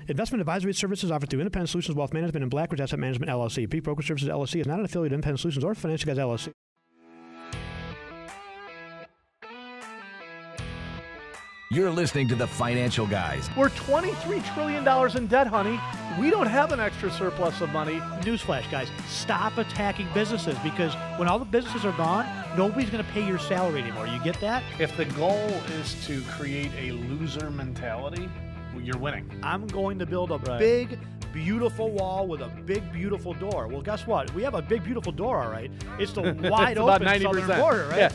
Investment advisory services offered through Independent Solutions Wealth Management and Blackridge Asset Management, LLC. Peak Broker Services, LLC is not an affiliate of Independent Solutions or Financial Guys, LLC. You're listening to The Financial Guys. We're $23 trillion in debt, honey. We don't have an extra surplus of money. Newsflash, guys, stop attacking businesses, because when all the businesses are gone, nobody's going to pay your salary anymore. You get that? If the goal is to create a loser mentality, you're winning. I'm going to build a big, beautiful wall with a big, beautiful door. Well, guess what? We have a big, beautiful door, all right. It's the wide open southern border, right? Yeah.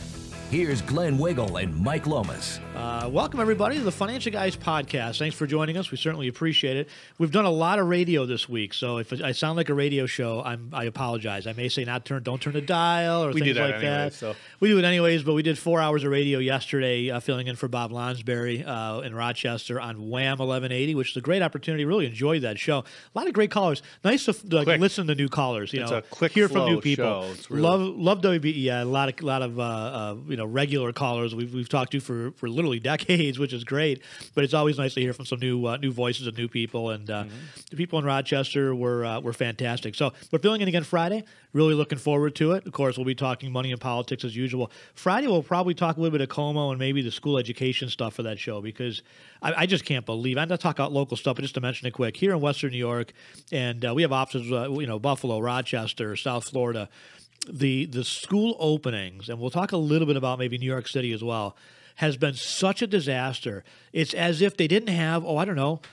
Here's Glenn Wiggle and Mike Lomas. Welcome, everybody, to the Financial Guys podcast. Thanks for joining us. We certainly appreciate it. We've done a lot of radio this week, so if I sound like a radio show, I apologize. I may say don't turn the dial or things like that. So. We do it anyways, but we did 4 hours of radio yesterday, filling in for Bob Lonsberry in Rochester on Wham 1180, which is a great opportunity. Really enjoyed that show. A lot of great callers. Nice to listen to new callers. It's a quick hear from flow new people. Show. Really... Love WBE. Yeah, a lot of regular callers we've talked to for literally decades, which is great. But it's always nice to hear from some new voices and new people. And the people in Rochester were fantastic. So we're filling in again Friday. Really looking forward to it. Of course, we'll be talking money and politics as usual. Friday, we'll probably talk a little bit of Como and maybe the school education stuff for that show, because I just can't believe. I'm not talking about local stuff, but just to mention it quick. Here in Western New York, and we have offices, Buffalo, Rochester, South Florida. The school openings, and we'll talk a little bit about maybe New York City as well, has been such a disaster. It's as if they didn't have,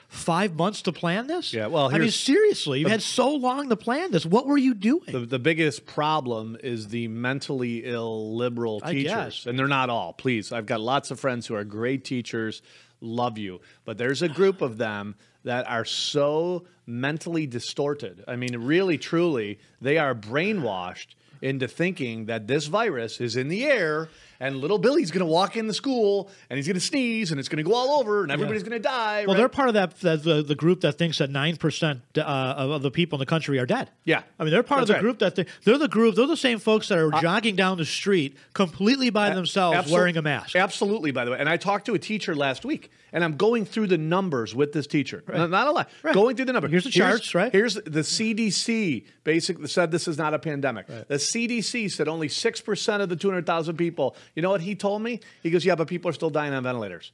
5 months to plan this? Yeah, well, I mean, seriously, you've had so long to plan this. What were you doing? The biggest problem is the mentally ill liberal teachers. And they're not all, please. I've got lots of friends who are great teachers, love you. But there's a group of them that are so mentally distorted. I mean, really, truly, they are brainwashed into thinking that this virus is in the air and little Billy's going to walk in the school and he's going to sneeze and it's going to go all over and everybody's going to die. Well, they're part of the group that thinks that 9% of the people in the country are dead. Yeah. I mean, they're part of the group that they're the same folks that are jogging down the street completely by themselves wearing a mask. Absolutely, by the way. And I talked to a teacher last week, and I'm going through the numbers with this teacher. Right. Not a lot. Right. Going through the numbers. Here's the charts, right? Here's the CDC basically said this is not a pandemic. Right. The CDC said only 6% of the 200,000 people. You know what he told me? He goes, yeah, but people are still dying on ventilators.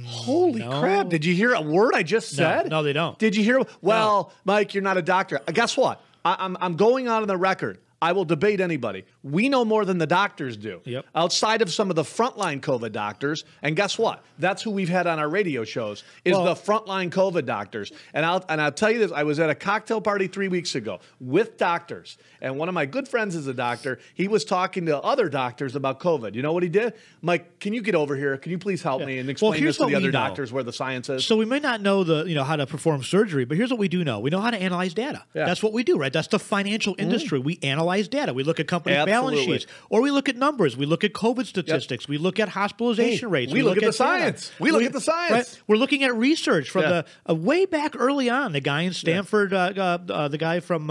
Holy crap. Did you hear a word I just said? No, they don't. Did you hear? Well, no. Mike, you're not a doctor. Guess what? I'm going on the record. I will debate anybody. We know more than the doctors do. Yep. Outside of some of the frontline COVID doctors. And guess what? That's who we've had on our radio shows is the frontline COVID doctors. And I'll tell you this. I was at a cocktail party 3 weeks ago with doctors. And one of my good friends is a doctor. He was talking to other doctors about COVID. You know what he did? Mike, can you get over here? Can you please help me and explain this to the other doctors where the science is? So we may not know how to perform surgery, but here's what we do know. We know how to analyze data. Yeah. That's what we do, right? That's the financial industry. We analyze data. We look at companies' balance sheets, or we look at numbers. We look at COVID statistics. Yep. We look at hospitalization rates. We look at the science. We look at the science. Right? We're looking at research from the way back early on. The guy in Stanford, the guy from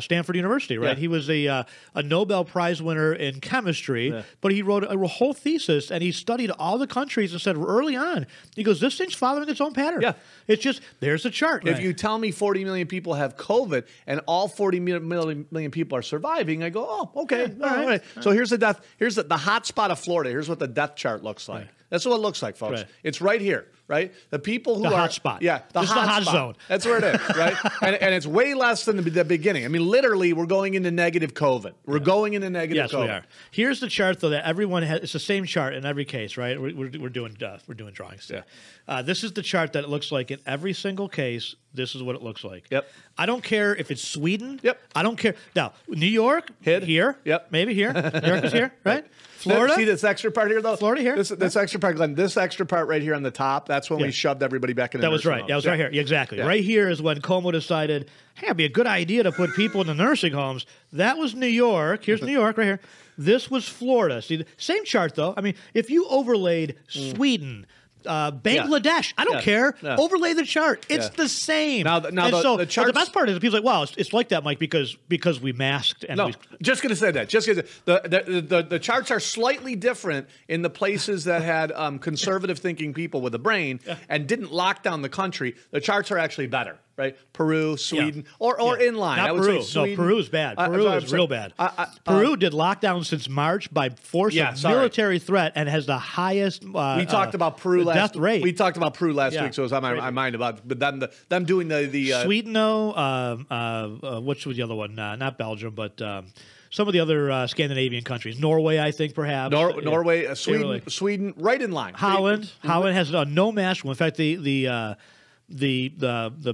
Stanford University, right? Yeah. He was a Nobel Prize winner in chemistry, but he wrote a whole thesis and he studied all the countries and said early on, he goes, this thing's following its own pattern. Yeah. It's just, there's a chart. If you tell me 40 million people have COVID and all 40 million people are surviving, I go, oh, okay. Yeah, all right. So here's the hot spot of Florida. Here's what the death chart looks like. Right. That's what it looks like, folks. Right. It's right here, right? The people who are hot spot. Yeah, the hot zone. That's where it is, right? and it's way less than the beginning. I mean, literally, we're going into negative COVID. We're going into negative COVID. Yes, we are. Here's the chart, though, that everyone has. It's the same chart in every case, right? We're doing drawings. Yeah. This is the chart that it looks like in every single case. This is what it looks like. Yep. I don't care if it's Sweden. Yep. I don't care. Now, New York, here. Yep. Maybe here. New York is here, right? Florida. See this extra part here, though? Florida here. This extra part, Glenn. This extra part right here on the top, that's when we shoved everybody back in the nursing homes. That was right here. Exactly. Yeah. Right here is when Como decided, hey, it'd be a good idea to put people in the nursing homes. That was New York. Here's New York right here. This was Florida. See, the same chart, though. I mean, if you overlaid Sweden, Bangladesh. I don't care. Overlay the chart. It's the same. Now the charts, the best part is people are like, wow, it's like that, Mike, because we masked. And just going to say that. Just the charts are slightly different in the places that had conservative thinking people with a brain and didn't lock down the country. The charts are actually better. Right, Peru, Sweden, or in line. Not I would Peru. say Sweden. No, Peru's bad. Peru is real bad. Peru did lockdown since March by force of military threat and has the highest. We talked about Peru death rate. We talked about Peru last week, so it was on my mind about. But then them doing the Sweden, though. Which was the other one? Not Belgium, but. Some of the other Scandinavian countries, Norway, I think, perhaps. Norway, Sweden, right in line. Holland has no mask rule. In fact, the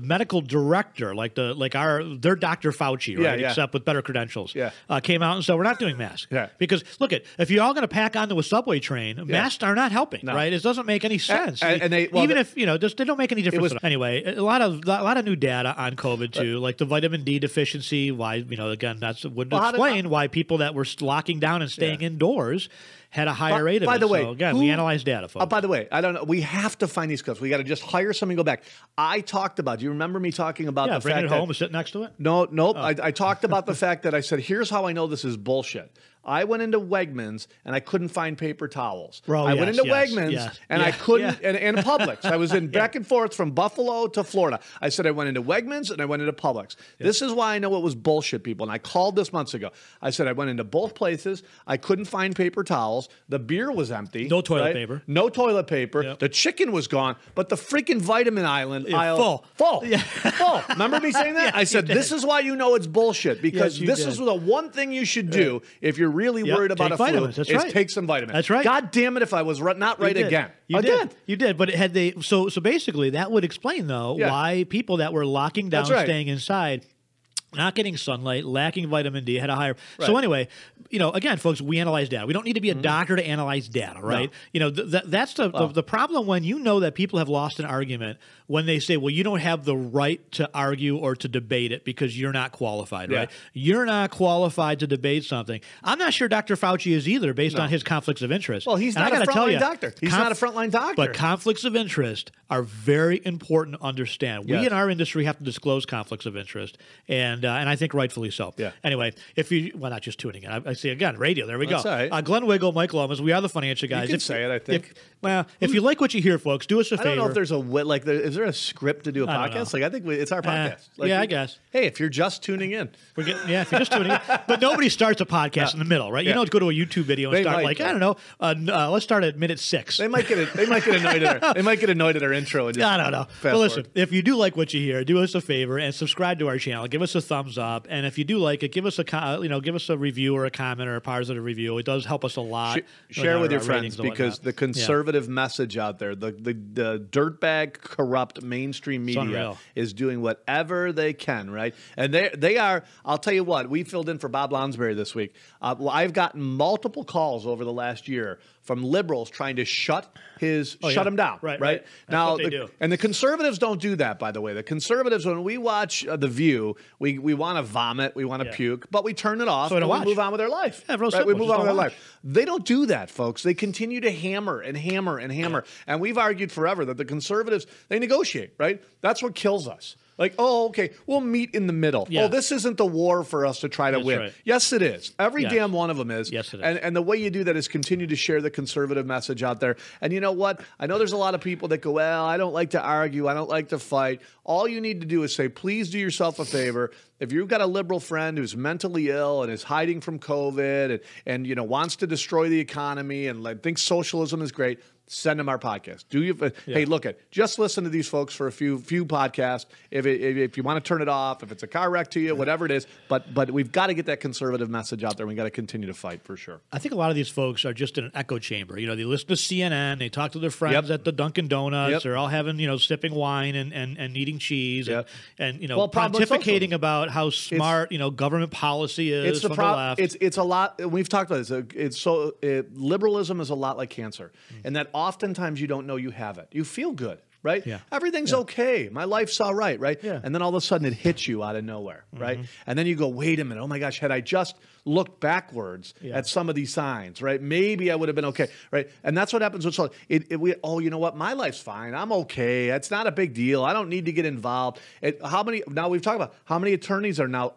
medical director, their Dr. Fauci, right? Except with better credentials, came out and said we're not doing masks. Because look, if you're all going to pack onto a subway train, masks are not helping, right? It doesn't make any sense. And they don't make any difference. Anyway, a lot of new data on COVID too, like the vitamin D deficiency. Why again that wouldn't explain why people that were locking down and staying indoors had a higher rate of it. By the way, so again, we analyze data, folks. By the way, I don't know. We have to find these clips. We got to just hire somebody and go back. I talked about. Do you remember me talking about the fact that bring it home and sit next to it? Nope. Oh. I talked about the fact that I said, here's how I know this is bullshit. I went into Wegmans and I couldn't find paper towels. I went into Wegmans and I couldn't, and Publix. I was in back and forth from Buffalo to Florida. I said I went into Wegmans and I went into Publix. This is why I know it was bullshit, people. And I called this months ago. I said I went into both places. I couldn't find paper towels. The beer was empty. No toilet paper. No toilet paper. Yep. The chicken was gone, but the freaking vitamin aisle full. Yeah. Full. Remember me saying that? I said this is why you know it's bullshit, because this is the one thing you should do if you're really worried about a vitamins. flu. That's right. Take some vitamins. That's right. God damn it if I was not right again. You did. But had they so basically that would explain though why people that were locking down, staying inside, not getting sunlight, lacking vitamin D, had a higher. Right. So anyway, again, folks, we analyze data. We don't need to be a doctor to analyze data, right? No. That's the problem when you know that people have lost an argument when they say, well, you don't have the right to argue or to debate it because you're not qualified, right? You're not qualified to debate something. I'm not sure Dr. Fauci is either, based on his conflicts of interest. Well, he's not a frontline doctor. He's not a frontline doctor. But conflicts of interest are very important to understand. We in our industry have to disclose conflicts of interest, and I think rightfully so. Yeah. Anyway, not just tuning in. I see again, radio. There we go. Right. Glenn Wiggle, Mike Lomas. We are the Financial Guys. You can say it, I think. If you like what you hear, folks, do us a favor. I don't know if there's is there a script to do a podcast? I think it's our podcast. I guess. Hey, if you're just tuning in, if you're just tuning in, but nobody starts a podcast in the middle, right? You don't go to a YouTube video and start I don't know. Let's start at minute 6. They might get annoyed at our intro. And just I don't know. But listen, if you do like what you hear, do us a favor and subscribe to our channel. Give us a thumbs up, and if you do like it, give us a review or a comment or a positive review. It does help us a lot. Share with your friends, because the conservative message out there, the dirtbag, corrupt mainstream media is doing whatever they can, right? And they are. I'll tell you what. We filled in for Bob Lonsberry this week. I've gotten multiple calls over the last year from liberals trying to shut him down. Right. Now, and the conservatives don't do that, by the way. The conservatives, when we watch The View, we want to vomit, we want to puke, but we turn it off and we move on with our life. Yeah, we move on with our life. They don't do that, folks. They continue to hammer and hammer and hammer. And we've argued forever that the conservatives, they negotiate, right? That's what kills us. Like, okay, we'll meet in the middle. Yeah. This isn't the war for us to try to win. Right. Yes, it is. Every damn one of them is. Yes, it is. And the way you do that is continue to share the conservative message out there. And you know what? I know there's a lot of people that go, well, I don't like to argue. I don't like to fight. All you need to do is say, please do yourself a favor. If you've got a liberal friend who's mentally ill and is hiding from COVID and wants to destroy the economy and thinks socialism is great, send them our podcast. Hey, look just listen to these folks for a few podcasts. If you want to turn it off, if it's a car wreck to you, whatever it is, but we've got to get that conservative message out there. We've got to continue to fight for sure. I think a lot of these folks are just in an echo chamber. They listen to CNN, they talk to their friends at the Dunkin' Donuts, they're all having sipping wine and eating cheese and pontificating about how smart government policy is. It's the problem. It's a lot. We've talked about this. Liberalism is a lot like cancer, and that oftentimes you don't know you have it. You feel good. right? Yeah. Everything's okay. My life's all right, right? Yeah. And then all of a sudden it hits you out of nowhere, right? And then you go, wait a minute, oh my gosh, had I just looked backwards at some of these signs, right? Maybe I would have been okay, right? And that's what happens with oh, you know what? My life's fine. I'm okay. It's not a big deal. I don't need to get involved. Now we've talked about how many attorneys are now,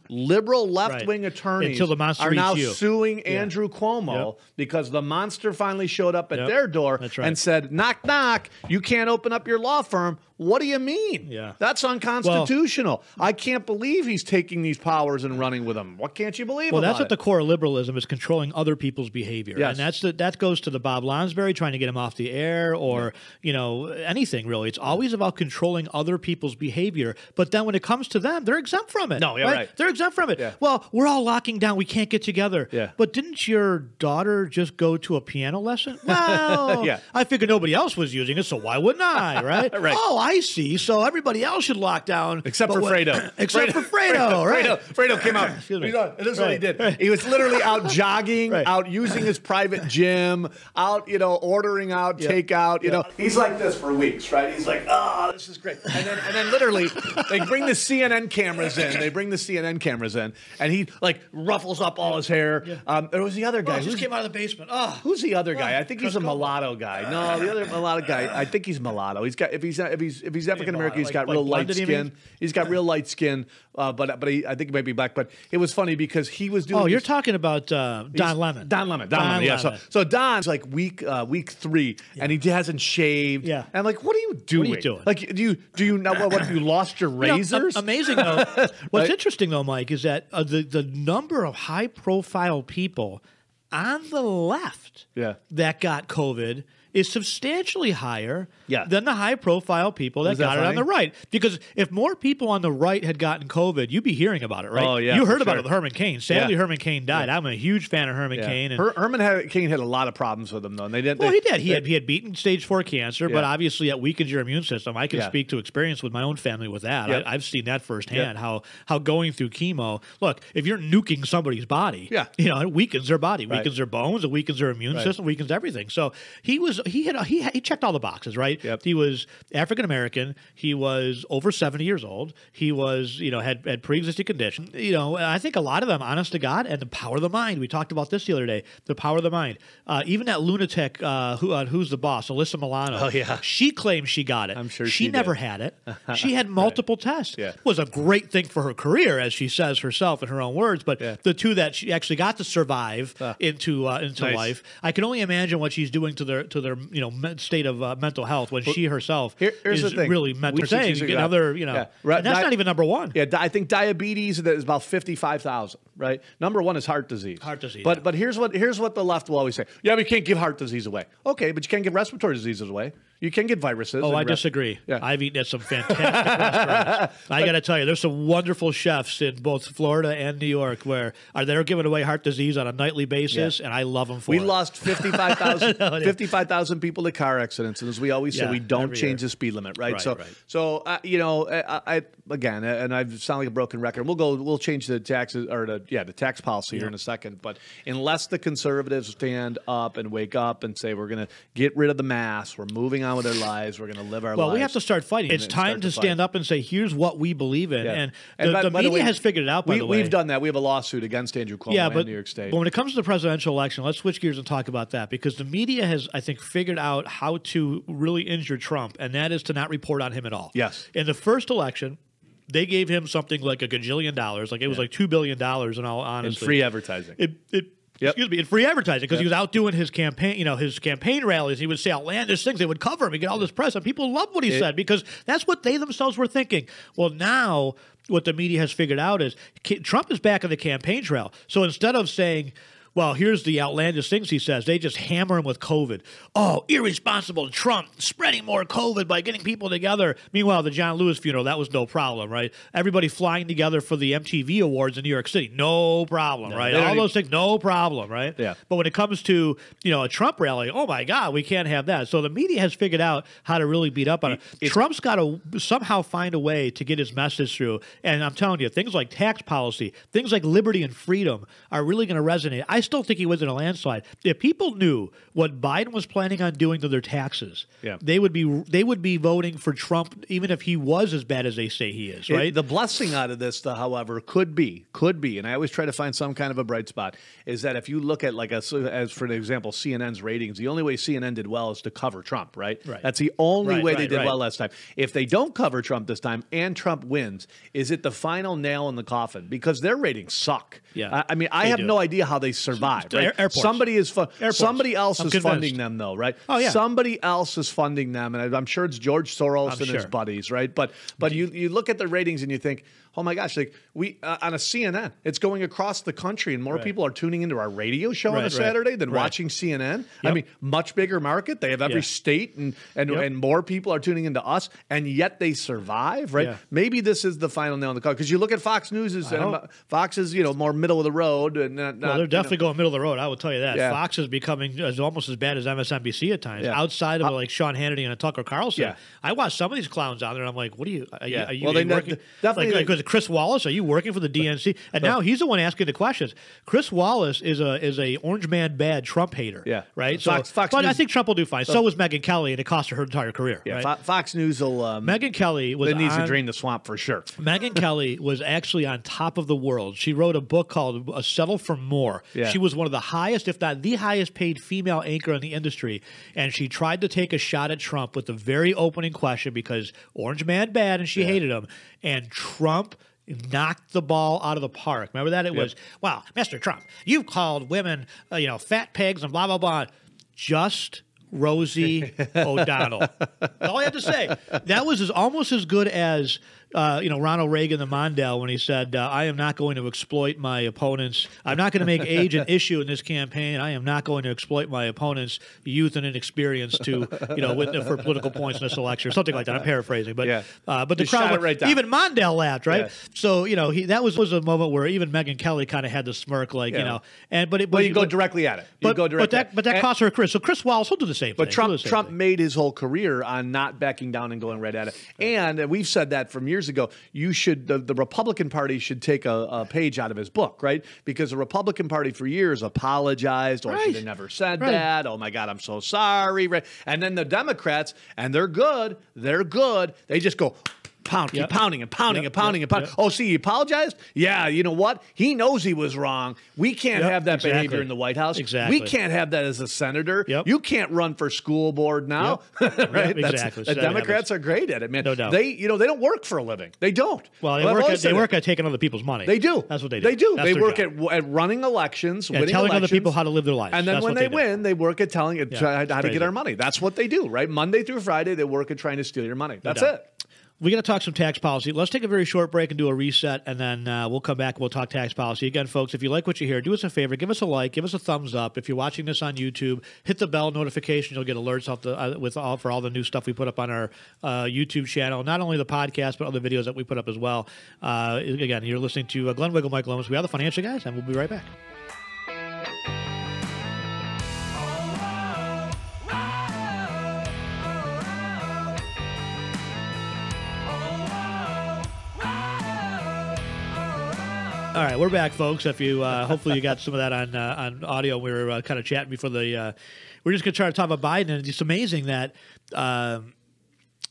liberal left-wing attorneys Until the monster are now eats you. suing Andrew Cuomo because the monster finally showed up at their door and said, knock, knock, you can't open up your law firm. What do you mean? Yeah. That's unconstitutional. I can't believe he's taking these powers and running with them. What can't you believe about that's it? at the core of liberalism, is controlling other people's behavior. Yes. And that goes to the Bob Lonsberry trying to get him off the air or, anything really. It's always about controlling other people's behavior. But then when it comes to them, they're exempt from it. No, right. They're exempt from it. Yeah. Well, we're all locking down. We can't get together. Yeah. But didn't your daughter just go to a piano lesson? Well, I figured nobody else was using it, so why wouldn't I, right? Right. Oh, I see. So everybody else should lock down. Except for Fredo. Except for Fredo, right? Fredo came out. Excuse me. This is what he did. He was literally out jogging, out using his private gym, out, ordering out, takeout, He's like this for weeks, right? He's like, oh, this is great. And then literally, they bring the CNN cameras in. And he, ruffles up all his hair. Yeah. There was the other guy. Just came out of the basement. Oh. Who's the other guy? I think he's a mulatto guy. No, the other mulatto guy, I think he's mulatto. He's got, if he's African American, he's got real light skin. He's got real light skin, but I think he might be black. But it was funny because he was doing. Oh, you're talking about Don Lemon. Don Lemon. Yeah. So Don's like week 3, and he hasn't shaved. Yeah. And I'm like, what are you doing? What are you doing? Like, do you know what? You lost your razors? Amazing though. What's interesting though, Mike, is that the number of high profile people on the left that got COVID is substantially higher than the high-profile people that got it on the right. Because if more people on the right had gotten COVID, you'd be hearing about it, right? Oh, yeah, you heard about it with Herman Cain. Sadly, Herman Cain died. I'm a huge fan of Herman Cain. And Herman Cain had a lot of problems with him, though. And they didn't. Well, he did. He had beaten stage 4 cancer, but obviously that weakens your immune system. I can speak to experience with my own family with that. I've seen that firsthand, how going through chemo. Look, if you're nuking somebody's body, it weakens their body, weakens their bones, it weakens their immune system, weakens everything. So he checked all the boxes, right? Yep. He was African American. He was over 70 years old. He was, had pre-existing condition. I think a lot of them, honest to God, and the power of the mind. We talked about this the other day. The power of the mind. Even that lunatic, who's the boss, Alyssa Milano. Oh yeah. She claims she got it. I'm sure she never had it. She had multiple tests. Yeah. It was a great thing for her career, as she says herself in her own words. But the two that she actually got to survive into life, I can only imagine what she's doing to their state of mental health when she herself here's is the thing. really mental. And that's not even number one. Yeah, I think diabetes is about 55,000. Right, number one is heart disease. But here's what the left will always say. Yeah, we can't give heart disease away. Okay, but you can't give respiratory diseases away. You can get viruses. Oh, I disagree. Yeah. I've eaten at some fantastic restaurants. I got to tell you, there's some wonderful chefs in both Florida and New York where they're giving away heart disease on a nightly basis, and I love them for it. We lost 55,000 people to car accidents, and as we always say, we don't change the speed limit, right? Again, and I sound like a broken record. We'll change the taxes or the tax policy here in a second, but unless the conservatives stand up and wake up and say we're going to get rid of the mask, we're moving on with our lives, we're going to live our lives. Well, we have to start fighting. It's time to stand up and say, here's what we believe in. And the media has figured it out, by the way. We've done that. We have a lawsuit against Andrew Cuomo in New York State. But when it comes to the presidential election, let's switch gears and talk about that, because the media has, I think, figured out how to really injure Trump, and that is to not report on him at all. Yes. In the first election, they gave him something like $1 gajillion. It was like $2 billion in all honesty. In free advertising. Excuse me, in free advertising, because he was out doing his campaign, his campaign rallies. He would say outlandish things. They would cover him. He'd get all this press, and people loved what he said because that's what they themselves were thinking. Well, now what the media has figured out is Trump is back on the campaign trail. So instead of saying, well, here's the outlandish things he says, they just hammer him with COVID. Oh, irresponsible Trump spreading more COVID by getting people together. Meanwhile, the John Lewis funeral, that was no problem, right? Everybody flying together for the MTV Awards in New York City, no problem, right? All those things, no problem, right? Yeah. But when it comes to, a Trump rally, oh my God, we can't have that. So the media has figured out how to really beat up on it. Trump's got to somehow find a way to get his message through. And I'm telling you, things like tax policy, things like liberty and freedom are really going to resonate. I still think he wins in a landslide. If people knew what Biden was planning on doing to their taxes, they would be voting for Trump, even if he was as bad as they say he is. Right. The blessing out of this, though, however, could be, and I always try to find some kind of a bright spot, is that if you look at as for example, CNN's ratings, the only way CNN did well is to cover Trump. Right. That's the only way they did well last time. If they don't cover Trump this time and Trump wins, is it the final nail in the coffin? Because their ratings suck. Yeah. I mean, I have no idea how they survive. Right? Somebody else is funding them, though, right? Oh, yeah. Somebody else is funding them, and I'm sure it's George Soros and his buddies, right? But you look at the ratings and you think, oh my gosh, like we on a CNN, it's going across the country, and more people are tuning into our radio show on a Saturday than watching CNN. I mean, much bigger market. They have every state, and more people are tuning into us, and yet they survive, right? Maybe this is the final nail in the coffin, because you look at Fox News, Fox is more middle of the road, and they're definitely going middle of the road. I will tell you that. Fox is becoming almost as bad as MSNBC at times. Outside of like Sean Hannity and a Tucker Carlson, I watch some of these clowns out there, and I'm like, what are you? Are you working? Definitely. Like, Chris Wallace, are you working for the DNC? And now he's the one asking the questions. Chris Wallace is a orange man bad Trump hater. Right. Fox but News, I think Trump will do fine. So was Megyn Kelly, and it cost her entire career. Right? Fox News will. Megyn Kelly needs to drain the swamp for sure. Megyn Kelly was actually on top of the world. She wrote a book called Settle for More. She was one of the highest, if not the highest paid female anchor in the industry, and she tried to take a shot at Trump with the very opening question because orange man bad, and she hated him, and Trump knocked the ball out of the park. Remember that? It was, wow, Mr. Trump, you've called women, fat pigs and blah, blah, blah. Just Rosie O'Donnell. That's all I have to say. That was almost as good as Ronald Reagan, the Mondale, when he said, I am not going to exploit my opponents. I'm not going to make age an issue in this campaign. I am not going to exploit my opponent's youth and inexperience to, for political points in this election, or something like that. I'm paraphrasing. But the crowd, even Mondale laughed, right? So, that was a moment where even Megyn Kelly kind of had the smirk, like, But you go directly at it. But that cost her a career. So Chris Wallace will do the same thing. But Trump made his whole career on not backing down and going right at it. And we've said that from years ago, the Republican Party should take a page out of his book, right? Because the Republican Party for years apologized, or should have never said that. Oh my God, I'm so sorry. Right? And then the Democrats, and they're good. They just go keep pounding and pounding and pounding and pounding. Oh, see, he apologized? Yeah, you know what? He knows he was wrong. We can't have that behavior in the White House. Exactly. We can't have that as a senator. You can't run for school board now. Right? Exactly. The Democrats are great at it, man. No doubt. They don't work for a living. They don't. Well, they work at taking other people's money. They do. That's what they do. They do. That's they their work job. at running elections, winning telling elections, other people how to live their lives. And then when they win, they work at how to get our money. That's what they do, right? Monday through Friday, they work at trying to steal your money. That's it. We're going to talk some tax policy. Let's take a very short break and do a reset, and then we'll come back and we'll talk tax policy. Again, folks, if you like what you hear, do us a favor. Give us a like. Give us a thumbs up. If you're watching this on YouTube, hit the bell notification. You'll get alerts for all the new stuff we put up on our YouTube channel, not only the podcast, but other videos that we put up as well. Again, you're listening to Glenn Wiggle, Mike Lomas. We are the Financial Guys, and we'll be right back. All right, we're back, folks. If you hopefully you got some of that on audio. We were kind of chatting before the. We're just going to try to talk about Biden, and it's amazing that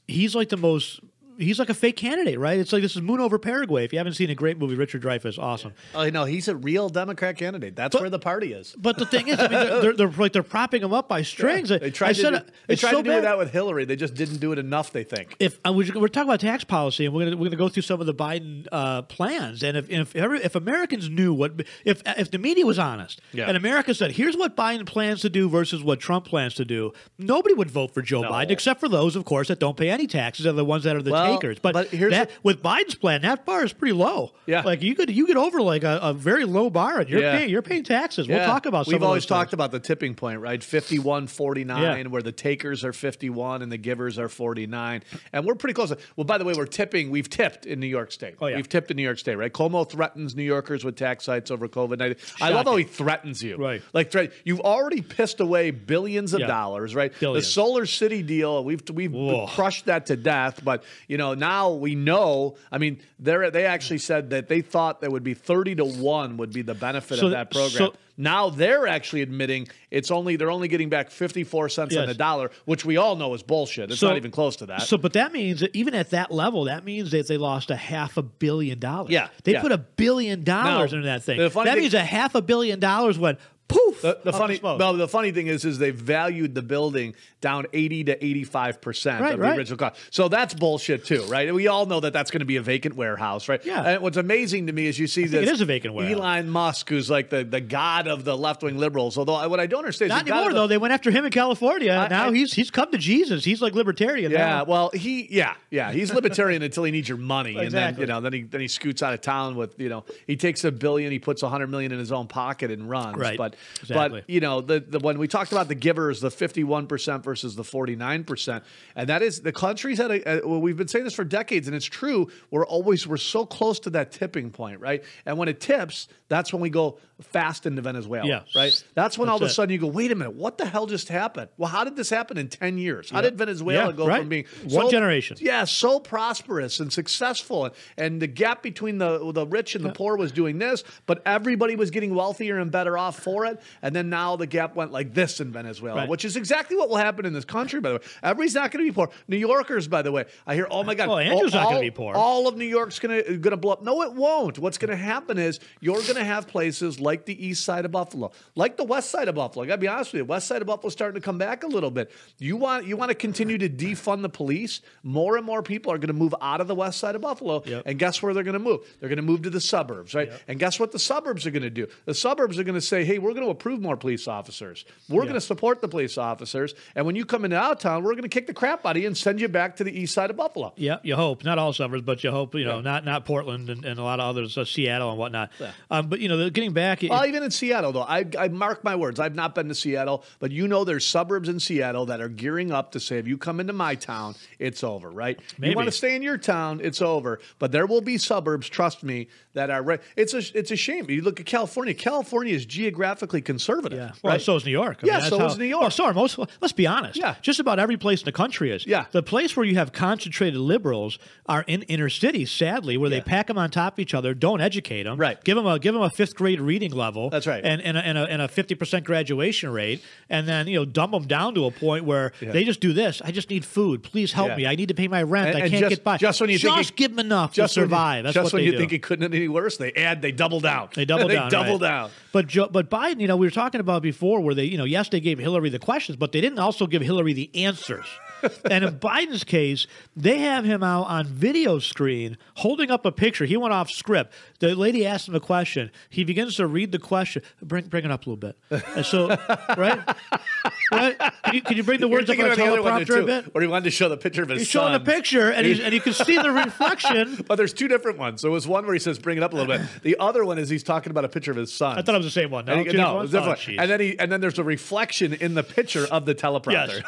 he's like the most. He's like a fake candidate, right? It's like this is Moon over Paraguay. If you haven't seen a great movie, Richard Dreyfuss, awesome. Oh no, he's a real Democrat candidate. That's where the party is. But the thing is, I mean, they're propping him up by strings. Yeah, they tried to do that with Hillary. They just didn't do it enough. They think. If we're talking about tax policy, and we're gonna go through some of the Biden plans, and if Americans knew if the media was honest, and America said, here's what Biden plans to do versus what Trump plans to do, nobody would vote for Joe Biden, except for those, of course, that don't pay any taxes, are the ones that are the takers. But here's with Biden's plan, that bar is pretty low. Yeah, like you get over like a very low bar, and you're paying taxes. We'll talk about. We've always talked about the tipping point, right? 51-49, where the takers are 51 and the givers are 49, and we're pretty close. Well, by the way, we're tipping. We've tipped in New York State. Oh, yeah. We've tipped in New York State, right? Cuomo threatens New Yorkers with tax hikes over COVID-19. I love how he threatens you. Right. Like you've already pissed away billions of dollars, right? Billions. The Solar City deal, we've crushed that to death, but now we know. I mean, they actually said that they thought there would be 30-1 would be the benefit of that program. Now they're actually admitting they're only getting back 54 cents on the dollar, which we all know is bullshit. It's not even close to that. But that means that even at that level, that means that they lost $500 million. Yeah, they put $1 billion into that thing. That means $500 million went poof. The funny thing is they valued the building down 80 to 85% of the original cost. So that's bullshit too, right? We all know that that's going to be a vacant warehouse, right? Yeah. And what's amazing to me is you see this. It is a vacant warehouse. Elon Musk, who's like the god of the left-wing liberals. Although what I don't understand is not anymore though. They went after him in California. Now he's come to Jesus. He's like libertarian. Yeah. Now. Well, he's libertarian until he needs your money, exactly. and then he scoots out of town with he takes $1 billion, he puts $100 million in his own pocket and runs. Right. But exactly. when we talked about the givers, the 51% versus the 49%, and that is the country's at we've been saying this for decades, and it's true. We're so close to that tipping point, right? And when it tips, that's when we go fast into Venezuela, right? That's when all of a sudden you go, wait a minute, what the hell just happened? Well, how did this happen in 10 years? How did Venezuela go from being one generation? Yeah, so prosperous and successful, and the gap between the rich and the poor was doing this, but everybody was getting wealthier and better off for it. And then now the gap went like this in Venezuela, which is exactly what will happen in this country, by the way. Everybody's not going to be poor. New Yorkers, by the way, I hear, oh my God, Andrew's not going to be poor. All of New York's going to blow up. No, it won't. What's going to happen is you're going to have places like the east side of Buffalo, like the west side of Buffalo. I got to be honest with you, west side of Buffalo is starting to come back a little bit. You want to continue to defund the police? More and more people are going to move out of the west side of Buffalo, and guess where they're going to move? They're going to move to the suburbs, right? And guess what the suburbs are going to do? The suburbs are going to say, hey, we're going to approve more police officers. We're going to support the police officers. And when you come into our town, we're going to kick the crap out of you and send you back to the east side of Buffalo. Yeah, you hope. Not all suburbs, but you hope, not Portland and a lot of others, Seattle and whatnot. Yeah. But, getting back. Well, even in Seattle, though, I mark my words. I've not been to Seattle, but there's suburbs in Seattle that are gearing up to say, if you come into my town, it's over, right? Maybe. You want to stay in your town, it's over. But there will be suburbs, trust me, that are it's a shame. You look at California. California is geographically conservative. Yeah. Well, so is New York. So is New York. Well, so are most. Let's be honest. Yeah. Just about every place in the country is. Yeah. The place where you have concentrated liberals are in inner cities, sadly, where they pack them on top of each other, don't educate them. Right. Give them a fifth grade reading level. That's right. And a 50% graduation rate, and then dumb them down to a point where they just do this. I just need food. Please help me. I need to pay my rent. I can't get by. Just when you give them enough to survive. That's just what when they you do. think it couldn't any worse, they double down. They double down. Down. But Biden, we were talking about before, where they, yes, they gave Hillary the questions, but they didn't also give Hillary the answers. And in Biden's case, they have him out on video screen holding up a picture. He went off script. The lady asked him a question. He begins to read the question. Bring it up a little bit. And so, right? Can you bring the words up on a teleprompter a bit? Or he wanted to show the picture of his son. He's showing a picture, and you can see the reflection. But there's two different ones. There was one where he says, bring it up a little bit. The other one is he's talking about a picture of his son. I thought it was the same one. No, it was different. And then there's a reflection in the picture of the teleprompter.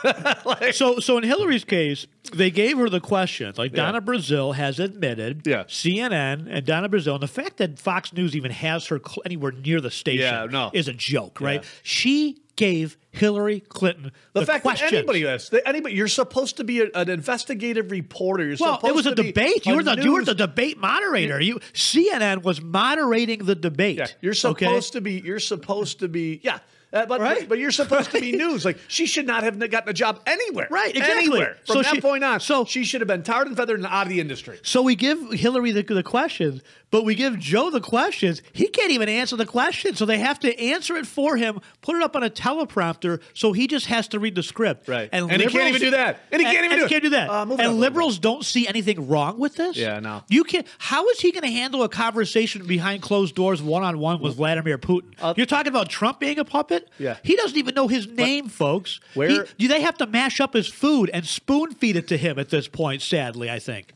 Yes. So in Hillary's case, they gave her the questions. Like Donna Brazile has admitted, CNN and Donna Brazile, and the fact that Fox News even has her anywhere near the station is a joke, right? Yeah. She gave Hillary Clinton the fact questions. That anybody, you're supposed to be an investigative reporter. It was a debate. You were the debate moderator. CNN was moderating the debate. Yeah. You're supposed to be. Yeah. But you're supposed to be news. Like, she should not have gotten a job anywhere. Right, exactly. Anywhere. From that point on, she should have been tarred and feathered and out of the industry. So we give Hillary the questions, but we give Joe the questions. He can't even answer the question, so they have to answer it for him, put it up on a teleprompter, so he just has to read the script. Right. And he can't even do that. And he can't do that. And liberals don't see anything wrong with this? Yeah, no. You can't. How is he going to handle a conversation behind closed doors, one-on-one with Vladimir Putin? You're talking about Trump being a puppet? Yeah. He doesn't even know his name, folks. Do they have to mash up his food and spoon feed it to him at this point, sadly, I think.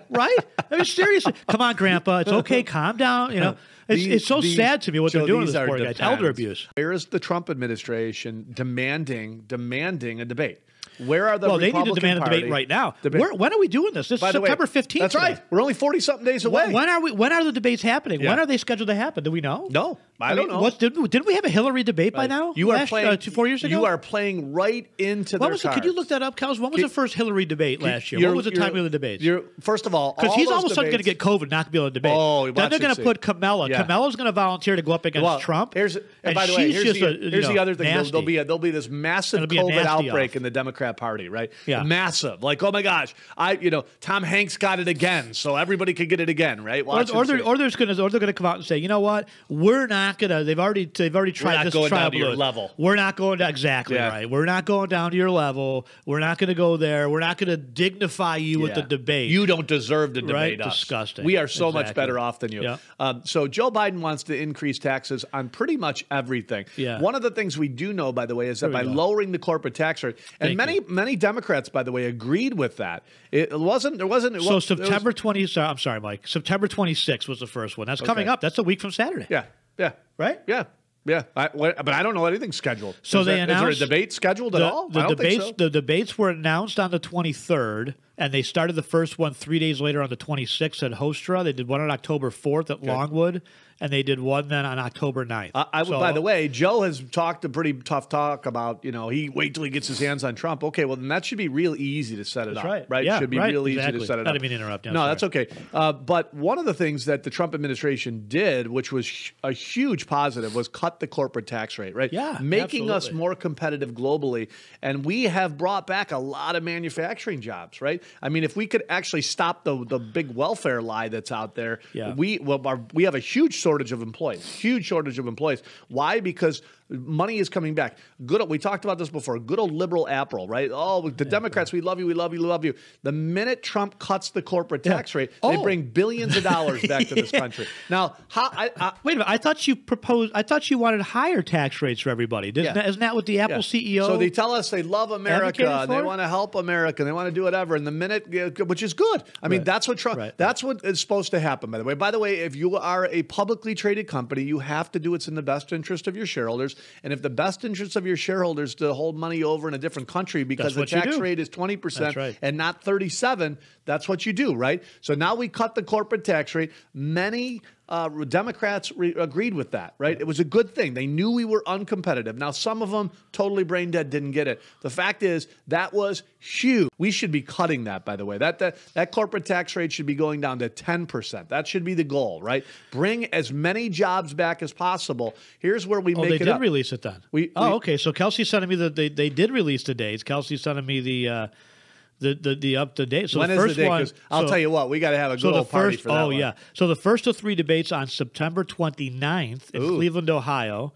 Right? I mean, seriously. Come on, Grandpa. It's okay. Calm down. It's so sad to me what they're doing to this poor guy. It's elder abuse. Where is the Trump administration demanding a debate? Where are the Republican they need to demand a debate right now. When are we doing this? This is September 15th. That's right. We're only 40-something days away. When are the debates happening? When are they scheduled to happen? Do we know? No. I don't know. Didn't we have a Hillary debate by now? You are playing 4 years ago. You are playing right into their cards. Could you look that up, Kels? When was the first Hillary debate last year? What was the timing of the debates? First of all, because he's all of a sudden going to get COVID, not to be able to debate. Oh, then they're going to put Kamala. Yeah. Kamala's going to volunteer to go up against Trump. And by the way, here's the other thing. There'll be this massive COVID outbreak in the Democrat Party, right? Yeah. Massive. Like, oh my gosh, Tom Hanks got it again, so everybody could get it again, right? Or they're going to come out and say, you know what? We're not going to. They've already tried this going down to your balloon. level. We're not going down right. We're not going down to your level. We're not going to go there. We're not going to dignify you with the debate. You don't deserve to debate us. Disgusting. We are so much better off than you. Yeah. So Joe Biden wants to increase taxes on pretty much everything. Yeah. One of the things we do know, by the way, is that by lowering the corporate tax rate, and many Democrats, by the way, agreed with that. So September 20. I'm sorry, Mike. September 26th was the first one. That's coming up. That's a week from Saturday. Yeah. Right? Yeah. Yeah. But I don't know anything scheduled. So they announced. Is there a debate scheduled at all? I don't think so. The debates were announced on the 23rd, and they started the first one 3 days later on the 26th at Hofstra. They did one on October 4th at Longwood, and they did one then on October 9th. By the way, Joe has talked a pretty tough talk about, he wait till he gets his hands on Trump. Okay, well, then that should be real easy to set it up. Right? Yeah, should be real easy to set it up. I didn't mean to interrupt. No, that's okay. But one of the things that the Trump administration did, which was a huge positive, was cut the corporate tax rate, right? Yeah, making us more competitive globally. And we have brought back a lot of manufacturing jobs, right? I mean, if we could actually stop the big welfare lie that's out there, we have a huge shortage of employees. Why? Because money is coming back. We talked about this before. Good old liberal April, right? Oh, the Democrats, we love you, we love you, we love you. The minute Trump cuts the corporate tax rate, they bring billions of dollars back to this country. Now, wait a minute. I thought you wanted higher tax rates for everybody. Isn't that what the Apple CEO? So they tell us they love America and they want to help America and they want to do whatever. And the minute, which is good. I mean, that's what Trump. That's what is supposed to happen. By the way. By the way, if you are a publicly traded company, you have to do what's in the best interest of your shareholders. And if the best interest of your shareholders to hold money over in a different country because the tax rate is 20% and not 37%, that's what you do, right? So now we cut the corporate tax rate. Many Democrats agreed with that, right? It was a good thing. They knew we were uncompetitive. Now, some of them, totally brain dead, didn't get it. The fact is, that was huge. We should be cutting that, by the way. That corporate tax rate should be going down to 10%. That should be the goal, right? Bring as many jobs back as possible. Here's where we make it up. They did release it then. Okay. So Kelsey's sending me they did release the dates. Kelsey's sending me the up to date. So when the is first the date? one, I'll tell you what, we got to have a good old party for that. Oh yeah. So the first of three debates on September 29th in Cleveland, Ohio.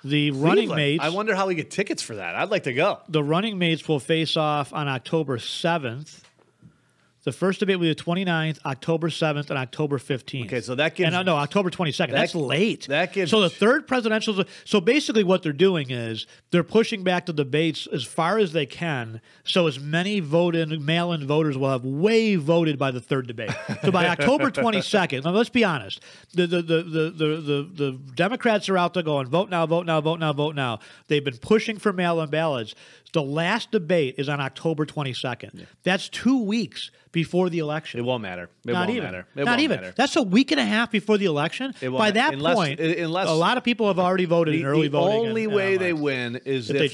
The running mates. I wonder how we get tickets for that. I'd like to go. The running mates will face off on October 7th. The first debate will be the 29th, October 7th, and October 15th. Okay, so that gives... No, October 22nd. That's late. That gives... So the third presidential... So basically what they're doing is they're pushing back the debates as far as they can so as many mail-in voters will have way voted by the third debate. So by October 22nd, now let's be honest, the Democrats are out there going, vote now, vote now, vote now, vote now. They've been pushing for mail-in ballots. The last debate is on October 22nd. Yeah. That's 2 weeks before the election. It won't matter. Not even. That's a week and a half before the election. By that point, a lot of people have already voted in early voting. The only way they win is if they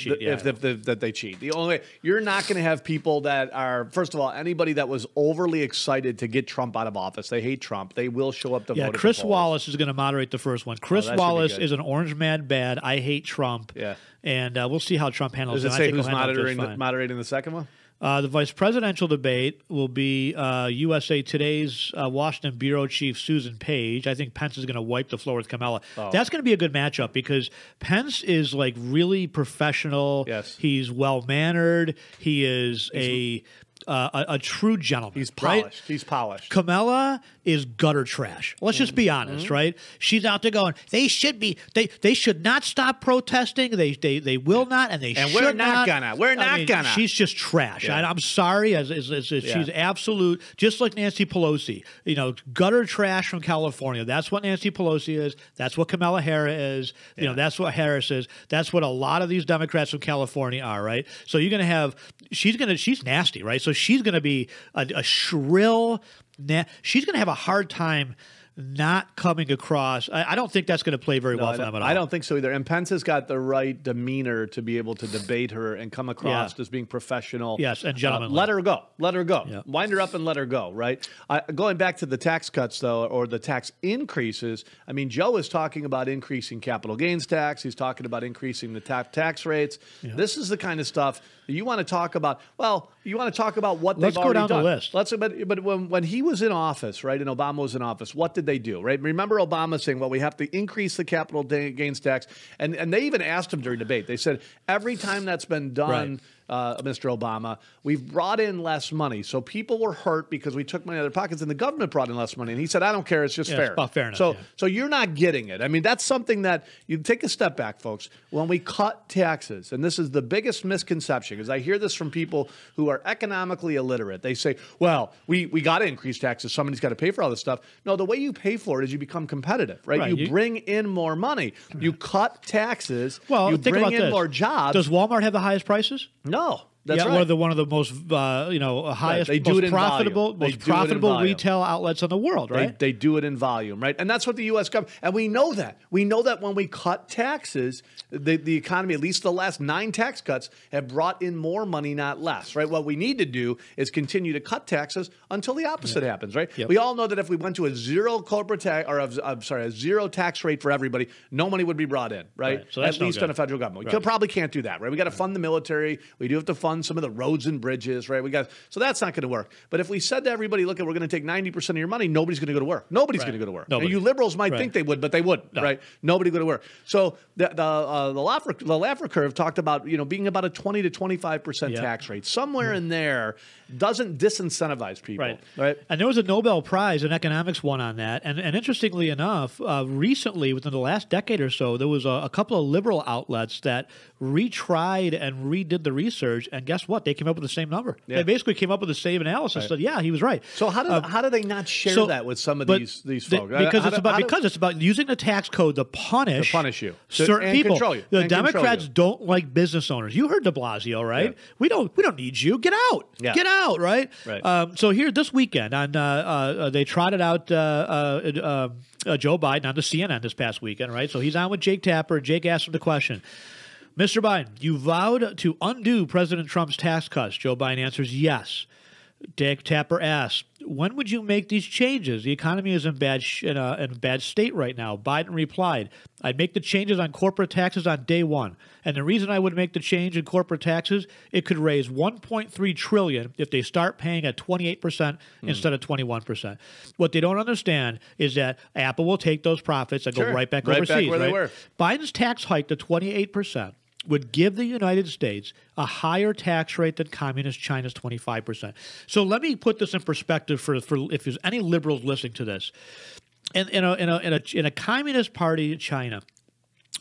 cheat. The only way, you're not going to have people that are, first of all, anybody that was overly excited to get Trump out of office. They hate Trump. They will show up to vote. Chris Wallace is going to moderate the first one. Chris Wallace is an orange mad bad. I hate Trump. Yeah. And we'll see how Trump handles it. Does it say who's moderating the second one? The vice presidential debate will be USA Today's Washington bureau chief Susan Page. I think Pence is going to wipe the floor with Kamala. That's going to be a good matchup because Pence is like really professional. Yes. He's well-mannered. He is a true gentleman. He's polished. Right? He's polished. Kamala is gutter trash. Let's just be honest, right? She's out there going, they should not stop protesting. They will not, and we're not gonna. We're not gonna. She's just trash. Yeah. I'm sorry. She's absolute, just like Nancy Pelosi. Gutter trash from California. That's what Nancy Pelosi is. That's what Kamala Harris is. That's what Harris is. That's what a lot of these Democrats from California are, right? So you're gonna have. She's nasty, right? So she's going to be a shrill. She's going to have a hard time not coming across. I don't think that's going to play very well for them at all. I don't think so either. And Pence has got the right demeanor to be able to debate her and come across as being professional. Yes, and gentlemanly. Let her go. Let her go. Yep. Wind her up and let her go, right? Going back to the tax cuts, though, or the tax increases, I mean, Joe is talking about increasing capital gains tax. He's talking about increasing the tax rates. Yeah. This is the kind of stuff that you want to talk about. Well, you want to talk about what they've already done. Let's go down the list. But when he was in office, right, and Obama was in office, what did they do, right? Remember Obama saying, well, we have to increase the capital gains tax. And they even asked him during debate. They said, every time that's been done, Mr. Obama, we've brought in less money. So people were hurt because we took money out of their pockets and the government brought in less money. And he said, I don't care. It's just fair. It's about fairness, so you're not getting it. I mean, that's something that you take a step back, folks. When we cut taxes, and this is the biggest misconception, because I hear this from people who are economically illiterate. They say, well, we got to increase taxes. Somebody's got to pay for all this stuff. No, the way you pay for it is you become competitive, right? You bring in more money. You cut taxes. Well, you think bring about in this. more jobs. Does Walmart have the highest prices? No. That's right. One of the most highest, they do most it in profitable, volume. most profitable retail outlets in the world, right? They do it in volume, right? And that's what the U.S. government, and we know that. We know that when we cut taxes, the economy, at least the last 9 tax cuts, have brought in more money, not less, right? What we need to do is continue to cut taxes until the opposite happens, right? Yep. We all know that if we went to a zero corporate tax, or a zero tax rate for everybody, no money would be brought in, right? So that's at least on a federal government. We probably can't do that, right? We got to fund the military. We do have to fund some of the roads and bridges, right? So that's not going to work. But if we said to everybody, look, we're going to take 90% of your money, nobody's going to go to work. Nobody's going to go to work. Now, you liberals might think they would, but they wouldn't, right? Nobody go to work. So the Laffer curve talked about being about a 20 to 25% tax rate. Somewhere in there doesn't disincentivize people, right? And there was a Nobel Prize in economics won on that. And interestingly enough, recently, within the last decade or so, there was a couple of liberal outlets that retried and redid the research, and guess what? They came up with the same number. Yeah. They basically came up with the same analysis. Said, yeah, he was right. So how do they not share that with some of these folks? Because it's about using the tax code to punish you, certain people. Control you. The Democrats don't like business owners. You heard de Blasio, right? Yeah. We don't need you. Get out. Yeah. Get out. Right. So here this weekend, they trotted out Joe Biden on the CNN this past weekend. Right. So he's on with Jake Tapper. Jake asked him the question. Mr. Biden, you vowed to undo President Trump's tax cuts. Joe Biden answers yes. Jake Tapper asks, when would you make these changes? The economy is in bad state right now. Biden replied, I'd make the changes on corporate taxes on day one. And the reason I would make the change in corporate taxes, it could raise $1.3 trillion if they start paying at 28% instead of 21%. What they don't understand is that Apple will take those profits and go right back overseas. Back where they were. Biden's tax hike to 28% would give the United States a higher tax rate than communist China's 25%. So let me put this in perspective for if there's any liberals listening to this. In a communist party in China,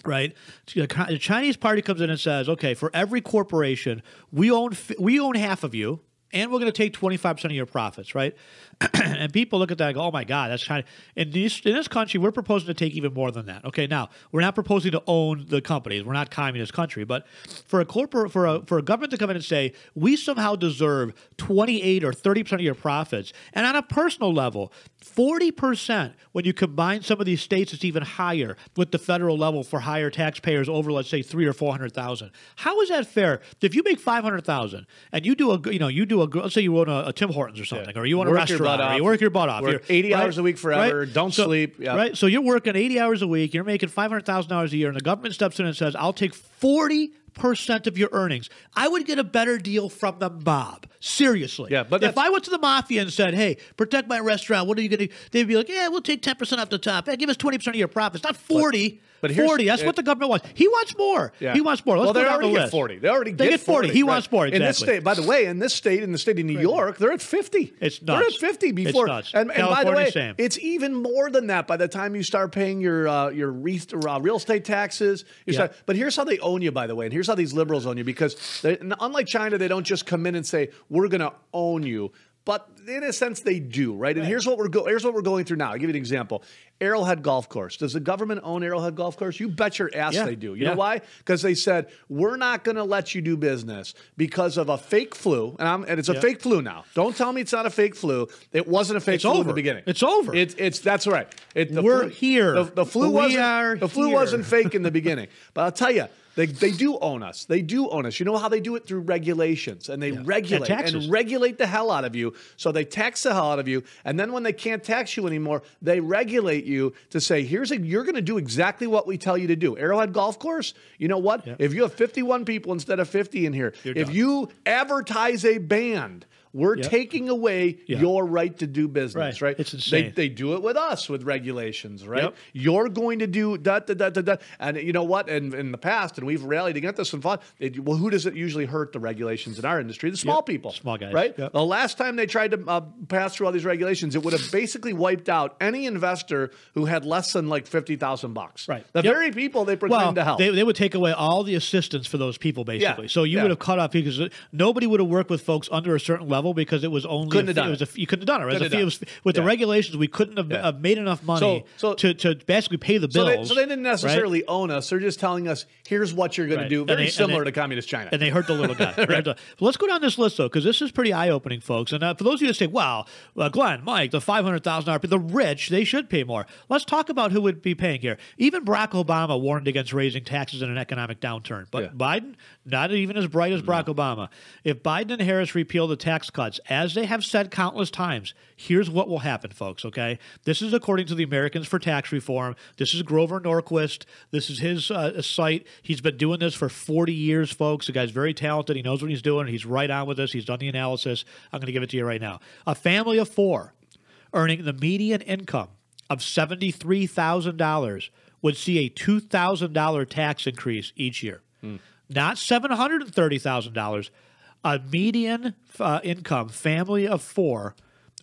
right? The Chinese party comes in and says, okay, for every corporation, we own half of you, and we're going to take 25% of your profits, right? And people look at that and go, oh, my God, that's China. In this country, we're proposing to take even more than that. Okay, now, we're not proposing to own the companies. We're not a communist country. But for a government to come in and say, we somehow deserve 28 or 30% of your profits, and on a personal level, 40%, when you combine some of these states, it's even higher with the federal level for higher taxpayers over, let's say, 300,000 or 400,000. How is that fair? If you make 500,000 and let's say you own a Tim Hortons or something, or you own a restaurant, or you work your butt off. Work 80 hours a week forever, don't sleep. Yep. Right? So you're working 80 hours a week, you're making $500,000 a year, and the government steps in and says, I'll take 40% of your earnings. I would get a better deal from the mob. Seriously. Yeah, but if I went to the mafia and said, hey, protect my restaurant, what are you going to do? They'd be like, yeah, we'll take 10% off the top. Hey, give us 20% of your profits. Not 40. But 40. That's what the government wants. He wants more. Yeah. He wants more. Let's they already get 40. They already get 40. He wants more. Exactly. In this state, by the way, in the state of New York, they're at 50. It's nuts. They're at 50 before. It's nuts. And by the way, it's even more than that by the time you start paying your real estate taxes. But here's how they own you, by the way, and here's how these liberals own you, because unlike China, they don't just come in and say, we're going to own you. but in a sense they do, right? And here's what we're going through now. I'll give you an example. Arrowhead Golf Course. Does the government own Arrowhead Golf Course? You bet your ass they do. You know why? Because they said, we're not going to let you do business because of a fake flu. And it's a fake flu now. Don't tell me it's not a fake flu. It wasn't a fake flu in the beginning. It's over. That's right. We're here. The flu wasn't fake in the beginning. But I'll tell you, they do own us. They do own us. You know how they do it? Through regulations. And they regulate and regulate the hell out of you. So they tax the hell out of you. And then when they can't tax you anymore, they regulate you to say, you're going to do exactly what we tell you to do. Arrowhead Golf Course, you know what? If you have 51 people instead of 50 in here, if you advertise a band, we're taking away your right to do business, right? It's insane. They do it with us with regulations, right? You're going to do da. And you know what? And in the past, and we've rallied against this and fought, well, who does it usually hurt the regulations in our industry? The small people. Small guys. Right? The last time they tried to pass through all these regulations, it would have basically wiped out any investor who had less than like $50,000. Right. The very people they pretend to help. They would take away all the assistance for those people, basically. So you would have cut off, because nobody would have worked with folks under a certain level, because it was only you couldn't have done it. With the regulations, we couldn't have made enough money to basically pay the bills. So they didn't necessarily own us. They're just telling us, here's what you're going to do. Very similar to communist China. And they hurt the little guy. Let's go down this list, though, because this is pretty eye-opening, folks. And for those of you that say, wow, Glenn, Mike, the $500,000, the rich, they should pay more. Let's talk about who would be paying here. Even Barack Obama warned against raising taxes in an economic downturn. But Biden, not even as bright as Barack Obama. If Biden and Harris repeal the tax cuts, as they have said countless times, here's what will happen, folks, okay? This is according to the Americans for Tax Reform. This is Grover Norquist. This is his site. He's been doing this for 40 years, folks. The guy's very talented. He knows what he's doing. He's right on with this. He's done the analysis. I'm going to give it to you right now. A family of four earning the median income of $73,000 would see a $2,000 tax increase each year. Not $730,000. A median income family of four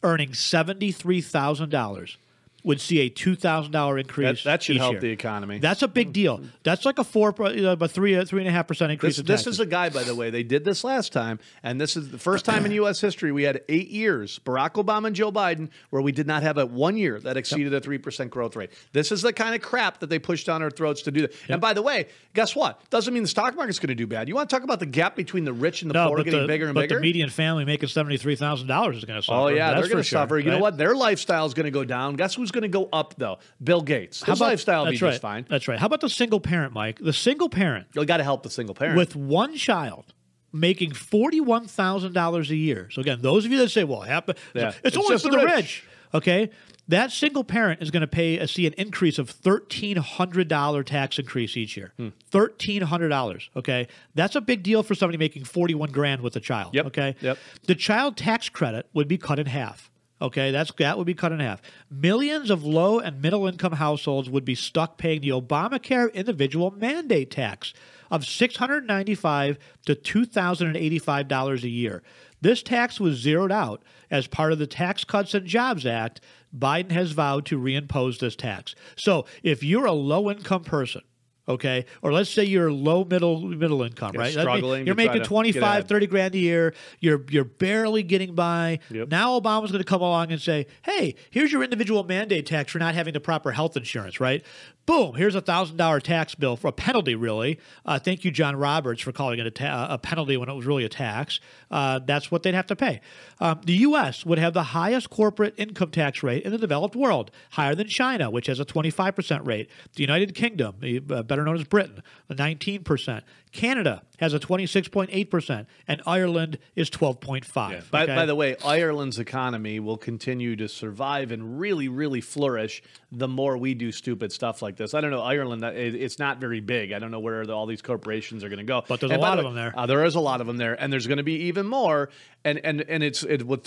earning $73,000 would see a $2,000 increase. That should help year. The economy. That's a big deal. That's like a 3.5% increase in taxes. This is a guy, by the way. They did this last time, and this is the first time in U.S. history we had 8 years, Barack Obama and Joe Biden, where we did not have a 1 year that exceeded a 3% growth rate. This is the kind of crap that they push down our throats to do that. And by the way, guess what? Doesn't mean the stock market's going to do bad. You want to talk about the gap between the rich and the poor getting bigger and bigger? But the median family making $73,000 is going to suffer. Oh yeah, they're going to suffer. You know what? Their lifestyle is going to go down. Guess who's going to go up though? Bill Gates. His lifestyle will be just fine. That's right. How about the single parent, Mike? The single parent. You got to help the single parent. With one child making $41,000 a year. So again, those of you that say, well, it's only for the rich. Okay. That single parent is going to see an increase of $1,300 tax increase each year. $1,300. Okay. That's a big deal for somebody making $41,000 with a child. Okay. The child tax credit would be cut in half. Okay, that would be cut in half. Millions of low and middle income households would be stuck paying the Obamacare individual mandate tax of $695 to $2,085 a year. This tax was zeroed out as part of the Tax Cuts and Jobs Act. Biden has vowed to reimpose this tax. So if you're a low income person, okay, or let's say you're low middle income, right? Struggling. You're making 25, 30 grand a year. You're barely getting by. Now Obama's going to come along and say, hey, here's your individual mandate tax for not having the proper health insurance, right? Boom, here's a $1,000 tax bill for a penalty, really. Thank you, John Roberts, for calling it a penalty when it was really a tax. That's what they'd have to pay. The U.S. would have the highest corporate income tax rate in the developed world, higher than China, which has a 25% rate. The United Kingdom, better known as Britain, 19%. Canada has a 26.8%, and Ireland is 12.5%. By the way, Ireland's economy will continue to survive and really, really flourish the more we do stupid stuff like this. I don't know, Ireland, it's not very big. I don't know where all these corporations are going to go. But there's a lot of them there. There is a lot of them there, and there's going to be even more. And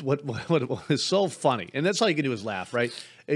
what is so funny, and that's all you can do is laugh, right?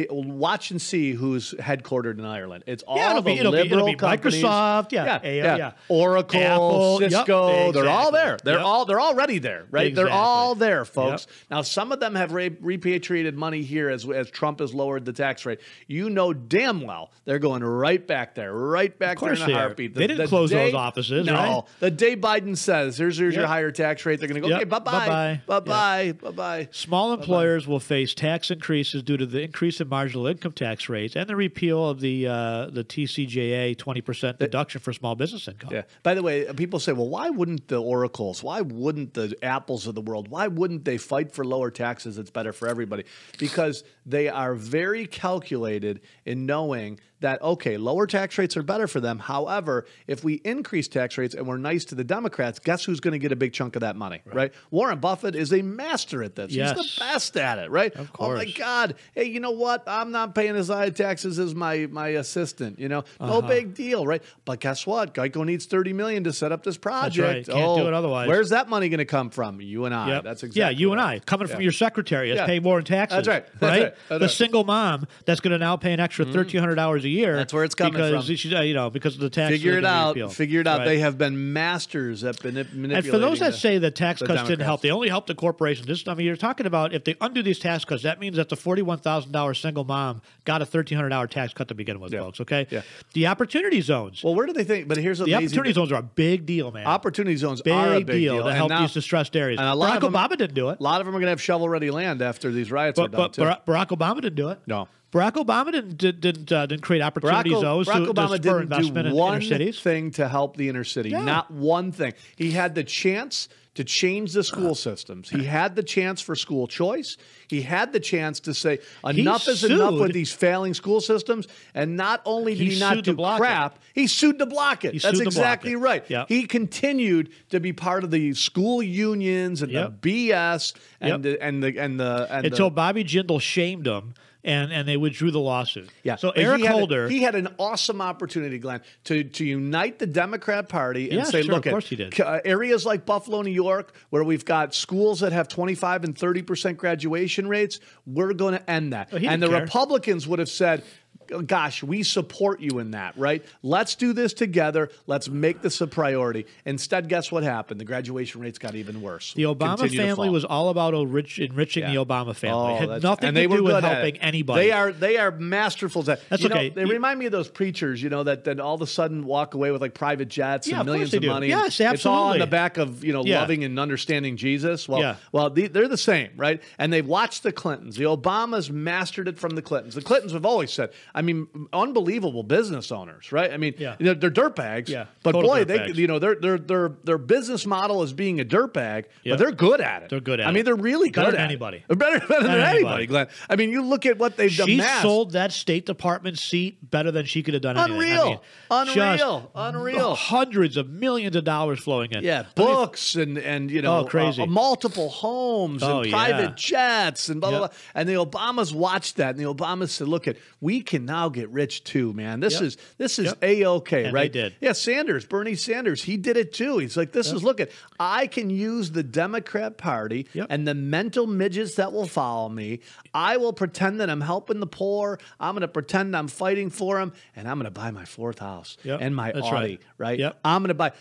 Watch and see who's headquartered in Ireland. It's all it'll be liberal companies. Microsoft, Oracle, Apple, Cisco. They're all there. They're already there, right? Exactly. They're all there, folks. Now, some of them have repatriated money here as Trump has lowered the tax rate. You know damn well they're going right back there in a heartbeat. They didn't close those offices, no, right? The day Biden says, here's your higher tax rate, they're going to go, okay, bye-bye. Bye-bye. Small employers will face tax increases due to the increase in marginal income tax rates and the repeal of the TCJA 20% deduction for small business income. Yeah. By the way, people say, well, why wouldn't the Oracles, why wouldn't the Apples of the world, why wouldn't they fight for lower taxes? It's better for everybody. Because they are very calculated in knowing that, okay, lower tax rates are better for them. However, if we increase tax rates and we're nice to the Democrats, guess who's going to get a big chunk of that money, right? Warren Buffett is a master at this. Yes. He's the best at it, right? Of course. Oh, my God. Hey, you know what? I'm not paying as high taxes as my assistant, No big deal, right? But guess what? Geico needs $30 million to set up this project. That's right. Can't do it otherwise. Where's that money going to come from? You and I. Yep. That's exactly you and I. Coming from your secretary pay more in taxes. That's right. Right? That's the single mom that's going to now pay an extra $1,300 a year. That's where it's coming because from. She, because of the tax. Figure it out. Right? They have been masters at manipulating. And for those that say that tax cuts Democrats didn't help, they only helped the corporations. You're talking about if they undo these tax cuts, that means that the $41,000 single mom got a $1,300 tax cut to begin with, folks. Okay. Yeah. The opportunity zones. Well, where do they think? But here's what the opportunity zones are a big deal, man. Opportunity zones are a big deal to help these distressed areas. And Barack Obama didn't do it. A lot of them are going to have shovel-ready land after these riots are done. But Barack Obama didn't do it. No. Barack Obama didn't create opportunity zones to spur investment in inner cities. Thing to help the inner city. Yeah. Not one thing. He had the chance to change the school systems. He had the chance for school choice. He had the chance to say enough is enough with these failing school systems. And not only did he not do crap, he sued to block it. That's exactly right. Yep. He continued to be part of the school unions and the BS until Bobby Jindal shamed him. And they withdrew the lawsuit. Yeah. So Eric Holder, he had an awesome opportunity, Glenn, to unite the Democrat Party and say, look, of course he did. Areas like Buffalo, New York, where we've got schools that have 25 and 30% graduation rates, we're going to end that. And the Republicans would have said, gosh, we support you in that, right? Let's do this together. Let's make this a priority. Instead, guess what happened? The graduation rates got even worse. The Obama family was all about enriching the Obama family. It had nothing to do with helping anybody. They are masterful. That's okay. They remind me of those preachers, that all of a sudden walk away with like private jets and millions of money. Yes, absolutely. It's all on the back of loving and understanding Jesus. Well, they're the same, right? And they've watched the Clintons. The Obamas mastered it from the Clintons. The Clintons have always said, unbelievable business owners, right? They're dirtbags, but boy, their business model is being a dirtbag, but they're good at it. They're good at it. They're really good better at than anybody. it. Better than anybody, Glenn. You look at what they've done. She sold that State Department seat better than she could have done anything. Unreal. Hundreds of millions of dollars flowing in. Yeah, books and crazy. Multiple homes and private jets and blah, blah, blah. And the Obamas watched that, and the Obamas said, look, we can now get rich too, man. This is A-okay, and right? They did. Yeah, Bernie Sanders, he did it too. He's like, I can use the Democrat Party and the mental midgets that will follow me. I will pretend that I'm helping the poor. I'm going to pretend I'm fighting for them, and I'm going to buy my fourth house and my Audi, right? Yep. I'm going to buy.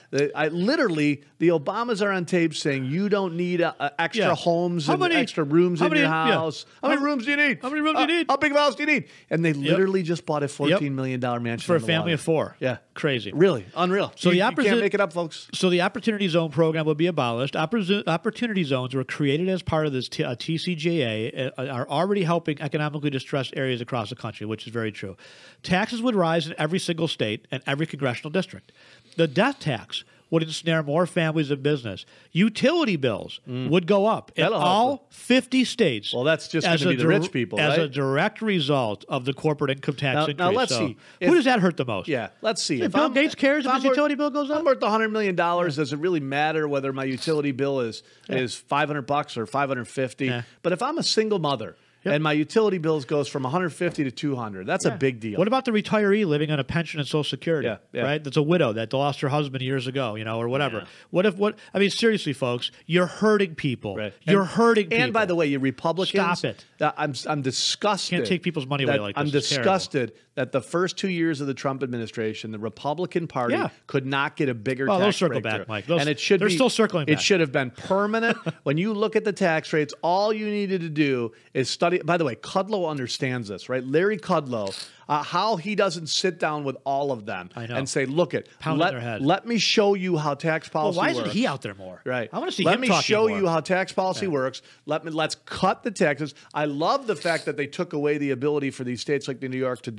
Literally, the Obamas are on tape saying you don't need extra homes and extra rooms in your house. How many rooms do you need? How many rooms do you need? How big of a house do you need? And they literally just bought a $14 million mansion for a family of 4. Yeah, crazy, really unreal. So you can't make it up, folks. So the Opportunity Zone program will be abolished. Opportunity zones were created as part of this TCJA, are already helping economically distressed areas across the country, which is very true. Taxes would rise in every single state and every congressional district. The death tax would ensnare more families and business. Utility bills would go up in all 50 states. Well, that's just going to be the rich people, right? As a direct result of the corporate income tax increase. Now let's see. Who does that hurt the most? Yeah, let's see. If Bill Gates cares if his utility bill goes up? I'm worth $100 million. Does it really matter whether my utility bill is $500 or $550? Yeah. But if I'm a single mother and my utility bills goes from 150 to 200. That's a big deal. What about the retiree living on a pension and Social Security? Right? That's a widow that lost her husband years ago, or whatever. I mean, seriously, folks, you're hurting people. Right. You're hurting people. And by the way, you Republicans, stop it. I'm disgusted. Can't take people's money away like this. I'm disgusted that the first 2 years of the Trump administration, the Republican Party could not get a bigger tax they'll circle breakthrough. back, Mike. They're still circling back. It should have been permanent. When you look at the tax rates, all you needed to do is study. By the way, Kudlow understands this, right? Larry Kudlow, how he doesn't sit down with all of them and say, look, let me show you how tax policy works. Why isn't he out there more? Right. I want to see Let him me talking show more. you how tax policy works. Let's cut the taxes. I love the fact that they took away the ability for these states like New York to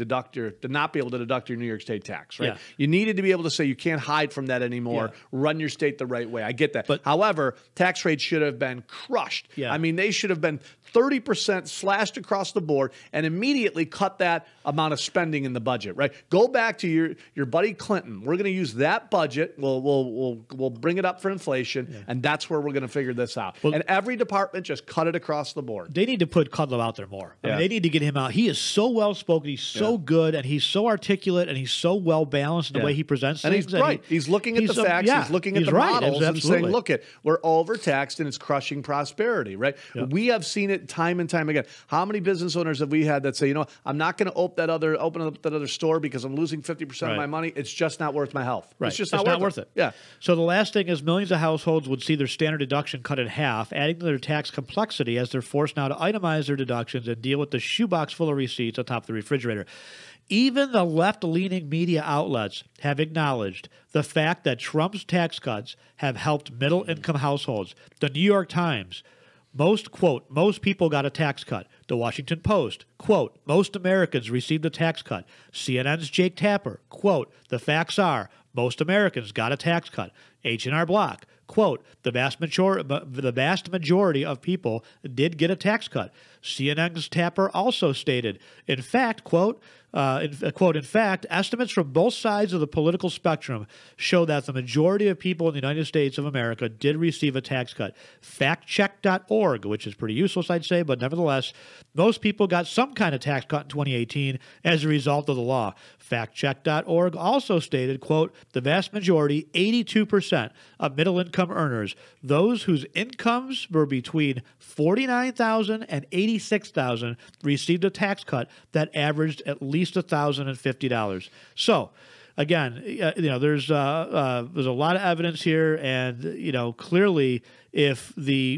not be able to deduct your New York State tax, right? Yeah. You needed to be able to say you can't hide from that anymore. Run your state the right way. I get that. But however, tax rates should have been crushed. Yeah. I mean, they should have been 30% slashed across the board and immediately cut that amount of spending in the budget, right? Go back to your buddy Clinton. We're going to use that budget. We'll bring it up for inflation, and that's where we're going to figure this out. And every department just cut it across the board. They need to put Kudlow out there more. I mean, they need to get him out. He is so well-spoken. He's so good, and he's so articulate, and he's so well-balanced in the way he presents and things. He's right. He's looking at the facts. He's looking at the models and saying, look, we're overtaxed, and it's crushing prosperity, right? We have seen it time and time again. How many business owners have we had that say, I'm not going to open up that other store because I'm losing 50% of my money. It's just not worth my health. Right. It's just not worth it. Yeah. So the last thing is millions of households would see their standard deduction cut in half, adding to their tax complexity as they're forced now to itemize their deductions and deal with the shoebox full of receipts on top of the refrigerator. Even the left-leaning media outlets have acknowledged the fact that Trump's tax cuts have helped middle-income households. The New York Times, most people got a tax cut. The Washington Post, quote, most Americans received a tax cut. CNN's Jake Tapper, quote, the facts are most Americans got a tax cut. H&R Block, quote, the vast majority of people did get a tax cut. CNN's Tapper also stated, in fact, quote, in fact, estimates from both sides of the political spectrum show that the majority of people in the United States of America did receive a tax cut. Factcheck.org, which is pretty useless, I'd say, but nevertheless, most people got some kind of tax cut in 2018 as a result of the law. Factcheck.org also stated, quote, the vast majority, 82% of middle-income earners, those whose incomes were between $49,000 and $86,000, received a tax cut that averaged at least $1,050. So, again, there's a lot of evidence here, and clearly, if the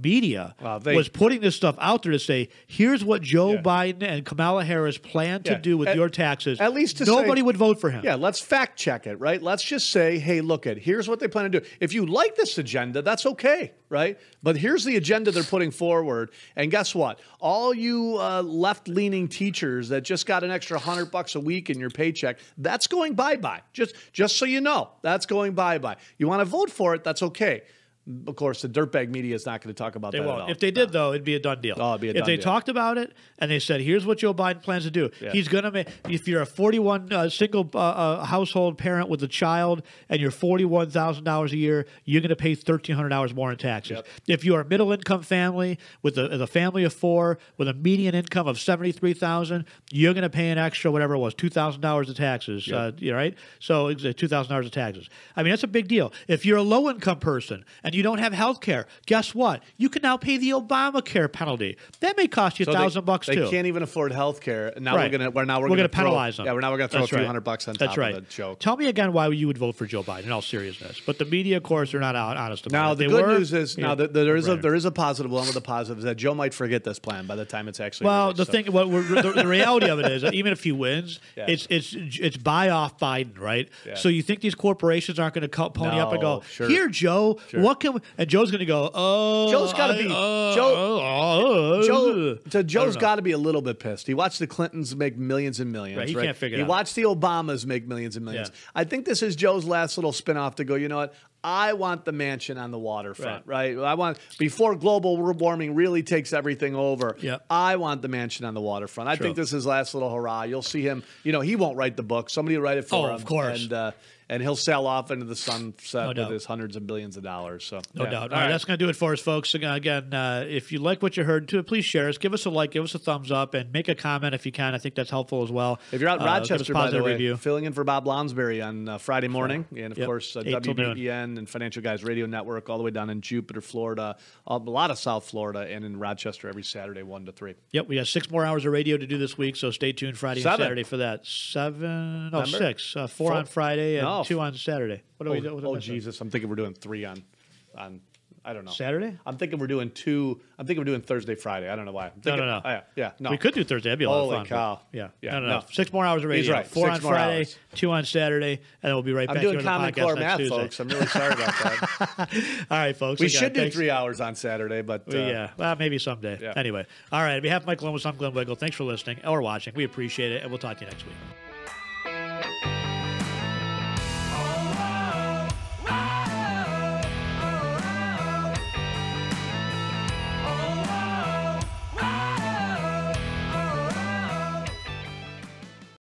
media was putting this stuff out there to say, here's what Joe Biden and Kamala Harris plan to do with your taxes, at least nobody would vote for him. Yeah, let's fact check it, right? Let's just say, hey, look here's what they plan to do. If you like this agenda, that's okay, right? But here's the agenda they're putting forward, and guess what? All you left-leaning teachers that just got an extra $100 a week in your paycheck, that's going bye-bye. Just so you know, that's going bye-bye. You want to vote for it, that's okay. Of course, the dirtbag media is not going to talk about that at all. If they did, though, it'd be a done deal. Oh, it'd be a done deal. If they talked about it and they said, here's what Joe Biden plans to do. He's going to make, if you're a 41 single household parent with a child and you're $41,000 a year, you're going to pay $1,300 more in taxes. Yep. If you're a middle-income family with a family of four with a median income of $73,000, you're going to pay an extra, whatever it was, $2,000 of taxes. Right? So $2,000 of taxes. I mean, that's a big deal. If you're a low-income person and you don't have health care, guess what? You can now pay the Obamacare penalty. That may cost you $1,000 too. They can't even afford health care. Now we're going to penalize them. Yeah, we're going to throw a few $100 on top of the joke. Tell me again why you would vote for Joe Biden in all seriousness. But the media, of course, are not honest about it. Now, the good news is there is a positive. One of the positives is that Joe might forget this plan by the time it's actually released, the reality of it is that even if he wins, it's buy off Biden, right? Yeah. So you think these corporations aren't going to pony up and go, here, Joe, what can we, and Joe's going to go, Joe's got to be Joe's got to be a little bit pissed. He watched the Clintons make millions and millions. He can't figure it out. He watched the Obamas make millions and millions. I think this is Joe's last little spinoff to go, you know what? I want the mansion on the waterfront, right? I want, before global warming really takes everything over, I want the mansion on the waterfront. I think this is his last little hurrah. You'll see him, he won't write the book. Somebody will write it for him. Of course. And he'll sail off into the sunset with his hundreds of billions of dollars. So no doubt. All right, that's going to do it for us, folks. Again, if you like what you heard, please share us. Give us a like, give us a thumbs up, and make a comment if you can. I think that's helpful as well. If you're out in Rochester, by the way, review. Filling in for Bob Lonsberry on Friday morning, and of course WBEN and Financial Guys Radio Network all the way down in Jupiter, Florida, a lot of South Florida, and in Rochester every Saturday 1 to 3. Yep, we got 6 more hours of radio to do this week, so stay tuned Friday and Saturday for that. 6. 4 on Friday and 2 on Saturday. What do we do? Oh, Jesus. I'm thinking we're doing 3 on I don't know. Saturday? I'm thinking we're doing 2. I'm thinking we're doing Thursday, Friday. I don't know why. No. No. We could do Thursday. That'd be a lot of fun. Holy cow. Yeah. No. 6 more hours of radio. He's right. 4 on Friday, hours. 2 on Saturday, and then we'll be right back here on the Common podcast Core next math, Tuesday. folks. I'm really sorry about that. All right, folks. We should do 3 hours on Saturday, but... well, maybe someday. Yeah. Anyway. All right. On behalf of Mike Columbus, I'm Glenn Wiggle. Thanks for listening or watching. We appreciate it, and we'll talk to you next week.